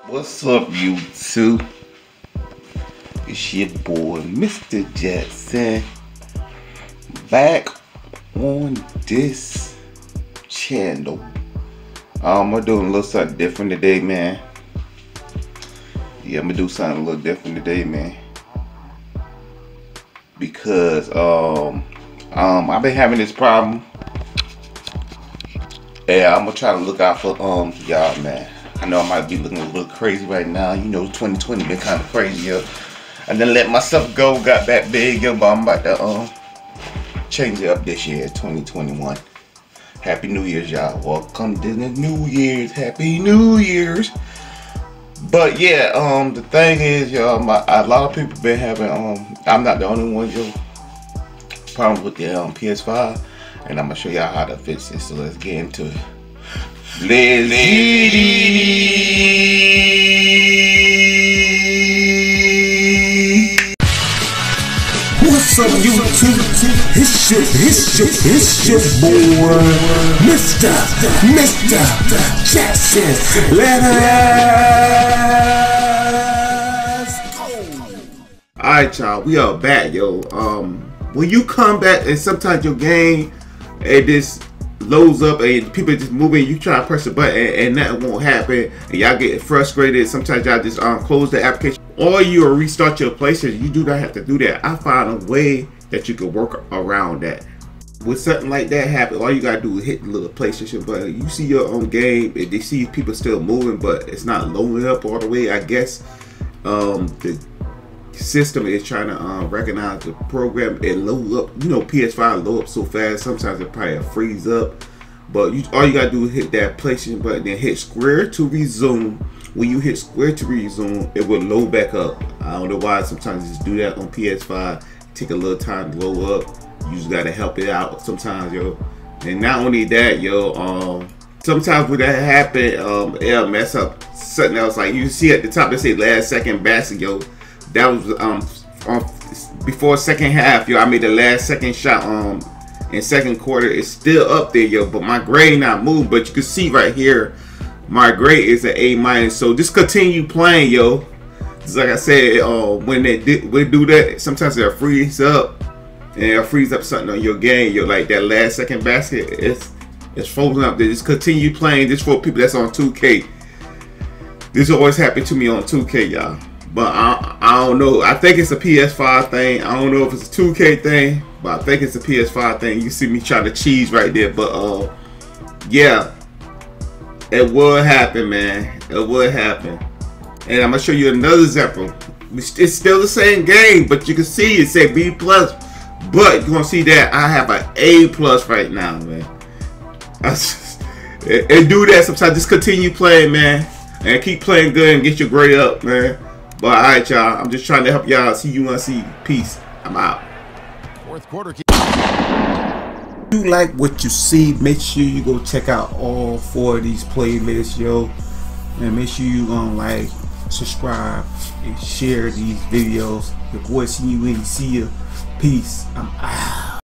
What's up, YouTube? It's your boy, Mr. Jackson, back on this channel. I'm doing a little something different today, man. Yeah, I'm gonna do something a little different today, man. Because I've been having this problem, and I'm gonna try to look out for y'all, man. I know I might be looking a little crazy right now. You know, 2020 been kind of crazy, yo. I done let myself go, got back big, yo, but I'm about to change it up this year, 2021. Happy New Year's, y'all. Welcome to the New Year's. Happy New Year's. But yeah, the thing is, yo, a lot of people been having I'm not the only one, yo, problems with the PS5, and I'm gonna show y'all how to fix it. So let's get into it. Let's get it. What's up, YouTube? It's your boy, Mr. Jackson. Let us go. Alright, y'all, we are back, yo. When you come back, and sometimes your game it just loads up and people just moving, you try to press a button and nothing won't happen, and y'all get frustrated. Sometimes y'all just close the application, or you restart your PlayStation. You do not have to do that. I found a way that you can work around that. When something like that happens, all you gotta do is hit the little PlayStation button. You see your own game, and they see people still moving, but it's not loading up all the way. I guess the system is trying to recognize the program and load up. You know, PS5 load up so fast, sometimes it probably freeze up. But all you gotta do is hit that PlayStation button, then hit square to resume. When you hit square to resume, it will load back up. I don't know why sometimes just do that on PS5. Take a little time to load up. You just gotta help it out sometimes, yo. And not only that, yo, sometimes when that happen, it'll mess up something else. Like you see at the top, they say last second basket, yo. That was before second half, yo. I made the last second shot in second quarter. It's still up there, yo, but my grade not moved. But you can see right here, my grade is an A-. So just continue playing, yo. Just like I said, when they do that, sometimes they'll freeze up, and they'll freeze up something on your game, yo. Like that last second basket, it's frozen up. They just continue playing. This for people that's on 2K. This always happened to me on 2K, y'all. But I don't know. I think it's a PS5 thing. I don't know if it's a 2K thing, but I think it's a PS5 thing. You see me trying to cheese right there, but yeah, it would happen, man. It would happen. And I'm gonna show you another example. It's still the same game, but you can see it say B+. But you're gonna see that I have an A+ right now, man. And do that sometimes. Just continue playing, man, and keep playing good and get your grade up, man. But alright, y'all, I'm just trying to help y'all. See you see. Peace. I'm out. Fourth quarter. If you like what you see, make sure you go check out all 4 of these playlists, yo. And make sure you like, subscribe, and share these videos. Your boy see you when you see you. Peace. I'm out.